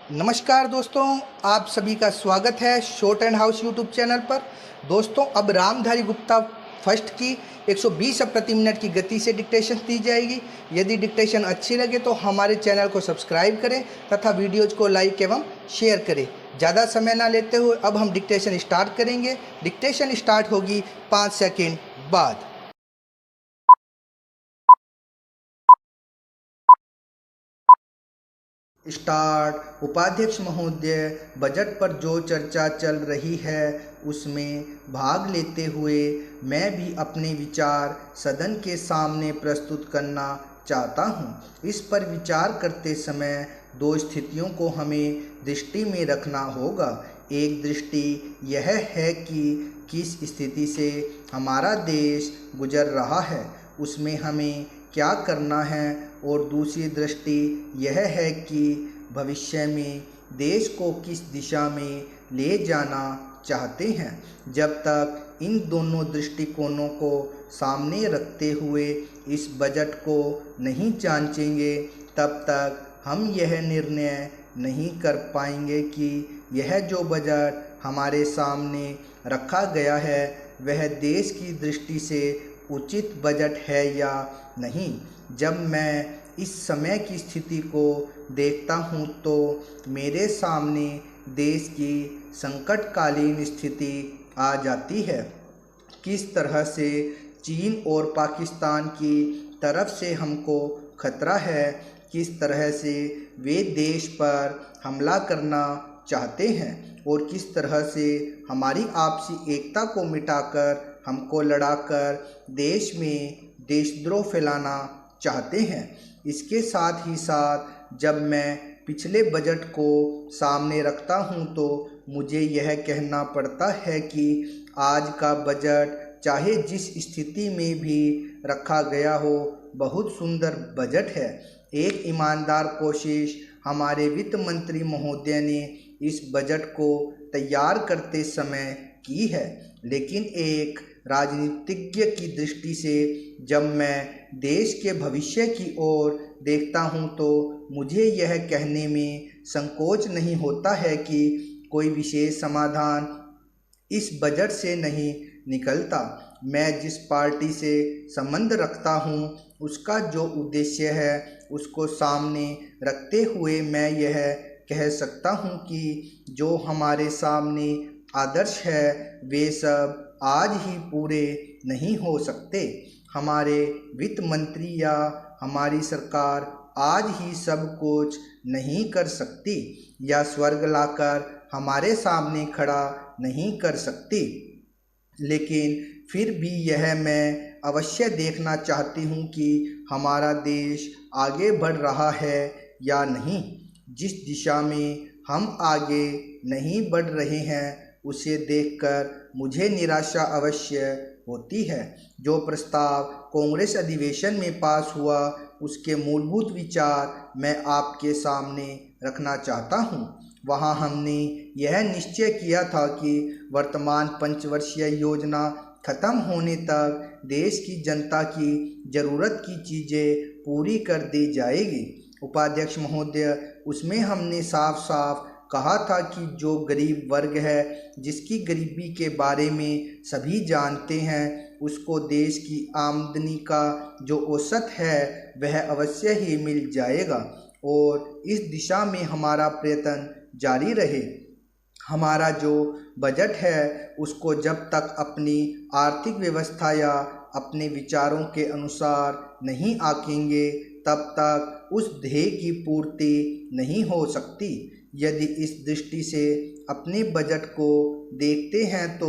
नमस्कार दोस्तों, आप सभी का स्वागत है short and house YouTube channel पर। दोस्तों, अब रामधारी गुप्ता फर्स्ट की 120 प्रति मिनट की गति से डिक्टेशन दी जाएगी। यदि डिक्टेशन अच्छी लगे तो हमारे चैनल को सब्सक्राइब करें तथा वीडियोज को लाइक एवं शेयर करें। ज़्यादा समय ना लेते हुए अब हम डिक्टेशन स्टार्ट करेंगे। डिक्टेशन स्टार्ट होगी 5 सेकेंड बाद। स्टार्ट। उपाध्यक्ष महोदय, बजट पर जो चर्चा चल रही है उसमें भाग लेते हुए मैं भी अपने विचार सदन के सामने प्रस्तुत करना चाहता हूं। इस पर विचार करते समय दो स्थितियों को हमें दृष्टि में रखना होगा। एक दृष्टि यह है कि किस स्थिति से हमारा देश गुजर रहा है, उसमें हमें क्या करना है, और दूसरी दृष्टि यह है कि भविष्य में देश को किस दिशा में ले जाना चाहते हैं। जब तक इन दोनों दृष्टिकोणों को सामने रखते हुए इस बजट को नहीं जांचेंगे, तब तक हम यह निर्णय नहीं कर पाएंगे कि यह जो बजट हमारे सामने रखा गया है वह देश की दृष्टि से उचित बजट है या नहीं। जब मैं इस समय की स्थिति को देखता हूँ तो मेरे सामने देश की संकटकालीन स्थिति आ जाती है। किस तरह से चीन और पाकिस्तान की तरफ से हमको खतरा है, किस तरह से वे देश पर हमला करना चाहते हैं और किस तरह से हमारी आपसी एकता को मिटाकर हमको लड़ाकर देश में देशद्रोह फैलाना चाहते हैं। इसके साथ ही साथ जब मैं पिछले बजट को सामने रखता हूं तो मुझे यह कहना पड़ता है कि आज का बजट चाहे जिस स्थिति में भी रखा गया हो, बहुत सुंदर बजट है। एक ईमानदार कोशिश हमारे वित्त मंत्री महोदय ने इस बजट को तैयार करते समय की है, लेकिन एक राजनीतिज्ञ की दृष्टि से जब मैं देश के भविष्य की ओर देखता हूं तो मुझे यह कहने में संकोच नहीं होता है कि कोई विशेष समाधान इस बजट से नहीं निकलता। मैं जिस पार्टी से संबंध रखता हूं उसका जो उद्देश्य है उसको सामने रखते हुए मैं यह कह सकता हूं कि जो हमारे सामने आदर्श है वे सब आज ही पूरे नहीं हो सकते। हमारे वित्त मंत्री या हमारी सरकार आज ही सब कुछ नहीं कर सकती या स्वर्ग लाकर हमारे सामने खड़ा नहीं कर सकती, लेकिन फिर भी यह मैं अवश्य देखना चाहती हूँ कि हमारा देश आगे बढ़ रहा है या नहीं। जिस दिशा में हम आगे नहीं बढ़ रहे हैं उसे देखकर मुझे निराशा अवश्य होती है। जो प्रस्ताव कांग्रेस अधिवेशन में पास हुआ उसके मूलभूत विचार मैं आपके सामने रखना चाहता हूं। वहां हमने यह निश्चय किया था कि वर्तमान पंचवर्षीय योजना खत्म होने तक देश की जनता की ज़रूरत की चीज़ें पूरी कर दी जाएगी। उपाध्यक्ष महोदय, उसमें हमने साफ साफ कहा था कि जो गरीब वर्ग है, जिसकी गरीबी के बारे में सभी जानते हैं, उसको देश की आमदनी का जो औसत है वह अवश्य ही मिल जाएगा और इस दिशा में हमारा प्रयत्न जारी रहे। हमारा जो बजट है उसको जब तक अपनी आर्थिक व्यवस्था या अपने विचारों के अनुसार नहीं आंकेंगे तब तक उस ध्येय की पूर्ति नहीं हो सकती। यदि इस दृष्टि से अपने बजट को देखते हैं तो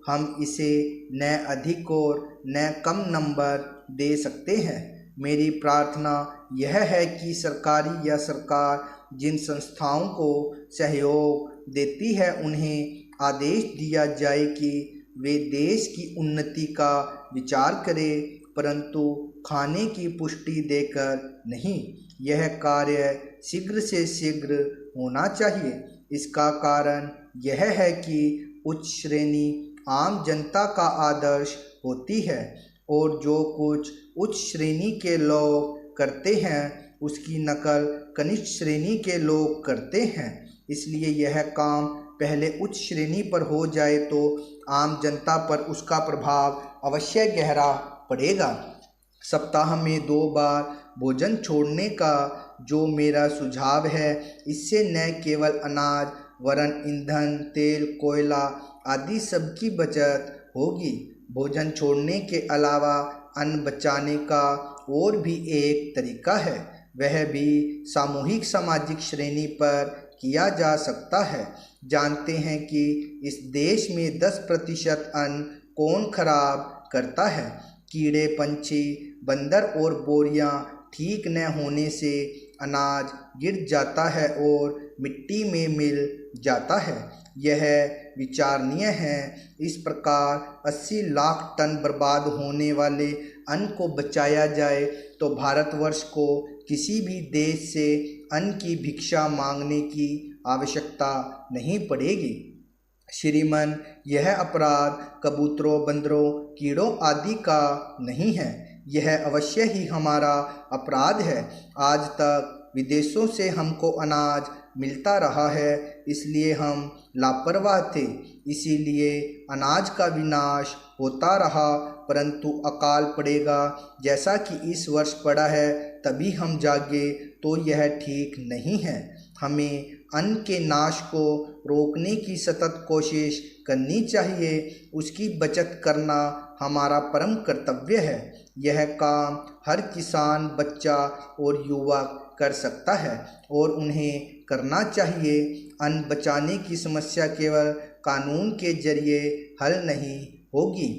हम इसे न अधिक और न कम नंबर दे सकते हैं। मेरी प्रार्थना यह है कि सरकारी या सरकार जिन संस्थाओं को सहयोग देती है उन्हें आदेश दिया जाए कि वे देश की उन्नति का विचार करें, परंतु खाने की पुष्टि देकर नहीं। यह कार्य शीघ्र से शीघ्र होना चाहिए। इसका कारण यह है कि उच्च श्रेणी आम जनता का आदर्श होती है और जो कुछ उच्च श्रेणी के लोग करते हैं उसकी नकल कनिष्ठ श्रेणी के लोग करते हैं। इसलिए यह काम पहले उच्च श्रेणी पर हो जाए तो आम जनता पर उसका प्रभाव अवश्य गहरा पड़ेगा। सप्ताह में 2 बार भोजन छोड़ने का जो मेरा सुझाव है, इससे न केवल अनाज वरन ईंधन, तेल, कोयला आदि सबकी बचत होगी। भोजन छोड़ने के अलावा अन्न बचाने का और भी एक तरीका है, वह भी सामूहिक सामाजिक श्रेणी पर किया जा सकता है। जानते हैं कि इस देश में 10% अन्न कौन खराब करता है? कीड़े, पंछी, बंदर और बोरियां ठीक न होने से अनाज गिर जाता है और मिट्टी में मिल जाता है। यह विचारणीय है। इस प्रकार 80 लाख टन बर्बाद होने वाले अन्न को बचाया जाए तो भारतवर्ष को किसी भी देश से अन्न की भिक्षा मांगने की आवश्यकता नहीं पड़ेगी। श्रीमन, यह अपराध कबूतरों, बंदरों, कीड़ों आदि का नहीं है, यह अवश्य ही हमारा अपराध है। आज तक विदेशों से हमको अनाज मिलता रहा है, इसलिए हम लापरवाह थे, इसीलिए अनाज का विनाश होता रहा। परंतु अकाल पड़ेगा जैसा कि इस वर्ष पड़ा है, तभी हम जागे तो यह ठीक नहीं है। हमें अन्न के नाश को रोकने की सतत कोशिश करनी चाहिए। उसकी बचत करना हमारा परम कर्तव्य है। यह काम हर किसान, बच्चा और युवक कर सकता है और उन्हें करना चाहिए। अन्न बचाने की समस्या केवल कानून के जरिए हल नहीं होगी,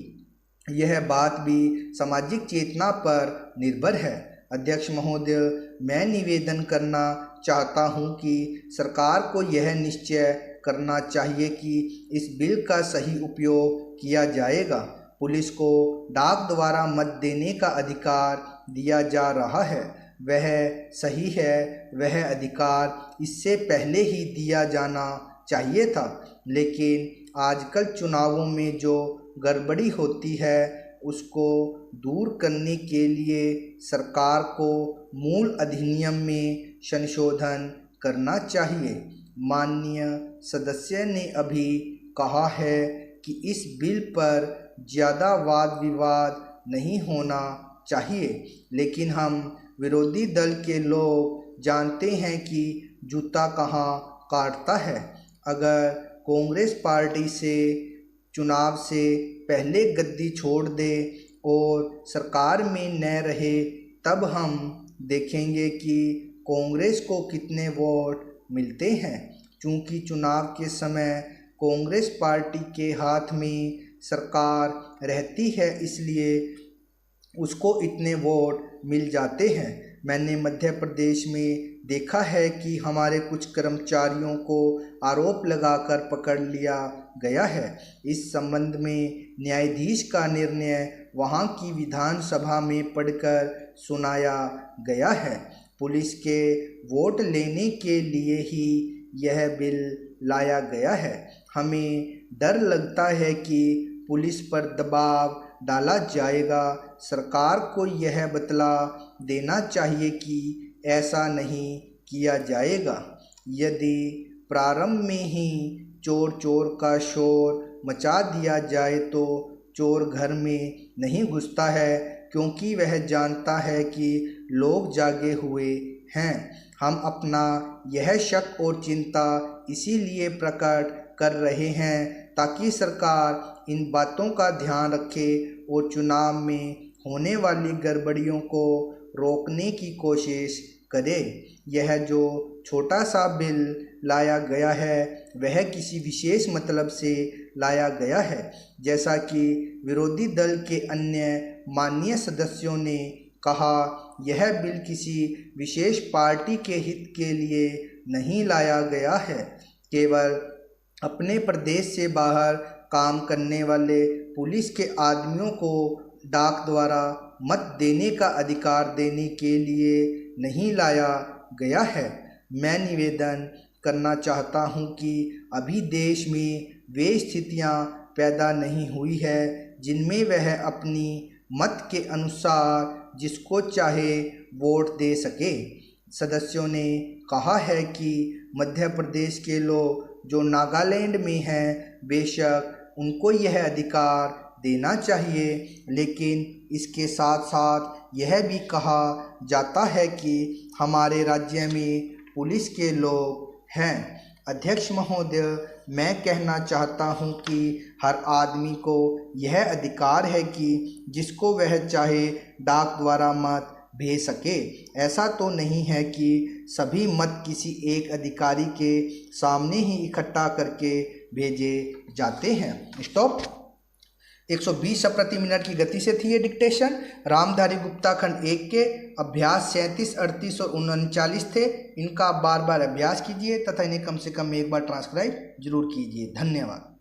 यह बात भी सामाजिक चेतना पर निर्भर है। अध्यक्ष महोदय, मैं निवेदन करना चाहता हूं कि सरकार को यह निश्चय करना चाहिए कि इस बिल का सही उपयोग किया जाएगा। पुलिस को डाक द्वारा मत देने का अधिकार दिया जा रहा है, वह सही है। वह अधिकार इससे पहले ही दिया जाना चाहिए था, लेकिन आजकल चुनावों में जो गड़बड़ी होती है उसको दूर करने के लिए सरकार को मूल अधिनियम में संशोधन करना चाहिए। माननीय सदस्य ने अभी कहा है कि इस बिल पर ज़्यादा वाद विवाद नहीं होना चाहिए, लेकिन हम विरोधी दल के लोग जानते हैं कि जूता कहाँ काटता है। अगर कांग्रेस पार्टी से चुनाव से पहले गद्दी छोड़ दे और सरकार में न रहे, तब हम देखेंगे कि कांग्रेस को कितने वोट मिलते हैं। चूँकि चुनाव के समय कांग्रेस पार्टी के हाथ में सरकार रहती है, इसलिए उसको इतने वोट मिल जाते हैं। मैंने मध्य प्रदेश में देखा है कि हमारे कुछ कर्मचारियों को आरोप लगाकर पकड़ लिया गया है। इस संबंध में न्यायाधीश का निर्णय वहां की विधानसभा में पढ़कर सुनाया गया है। पुलिस के वोट लेने के लिए ही यह बिल लाया गया है। हमें डर लगता है कि पुलिस पर दबाव डाला जाएगा। सरकार को यह बतला देना चाहिए कि ऐसा नहीं किया जाएगा। यदि प्रारंभ में ही चोर चोर का शोर मचा दिया जाए तो चोर घर में नहीं घुसता है, क्योंकि वह जानता है कि लोग जागे हुए हैं। हम अपना यह शक और चिंता इसीलिए प्रकट कर रहे हैं ताकि सरकार इन बातों का ध्यान रखे और चुनाव में होने वाली गड़बड़ियों को रोकने की कोशिश करे। यह जो छोटा सा बिल लाया गया है वह किसी विशेष मतलब से लाया गया है। जैसा कि विरोधी दल के अन्य माननीय सदस्यों ने कहा, यह बिल किसी विशेष पार्टी के हित के लिए नहीं लाया गया है। केवल अपने प्रदेश से बाहर काम करने वाले पुलिस के आदमियों को डाक द्वारा मत देने का अधिकार देने के लिए नहीं लाया गया है। मैं निवेदन करना चाहता हूं कि अभी देश में वे स्थितियां पैदा नहीं हुई है जिनमें वह अपनी मत के अनुसार जिसको चाहे वोट दे सके। सदस्यों ने कहा है कि मध्य प्रदेश के लोग जो नागालैंड में हैं, बेशक उनको यह अधिकार देना चाहिए, लेकिन इसके साथ साथ यह भी कहा जाता है कि हमारे राज्य में पुलिस के लोग हैं। अध्यक्ष महोदय, मैं कहना चाहता हूं कि हर आदमी को यह अधिकार है कि जिसको वह चाहे डाक द्वारा मत भेज सके। ऐसा तो नहीं है कि सभी मत किसी एक अधिकारी के सामने ही इकट्ठा करके भेजे जाते हैं। स्टॉप। 120 शब्द प्रति मिनट की गति से थी ये डिक्टेशन। रामधारी गुप्ता खंड 1 के अभ्यास 37, 38 और 39 थे। इनका बार बार अभ्यास कीजिए तथा इन्हें कम से कम एक बार ट्रांसक्राइब जरूर कीजिए। धन्यवाद।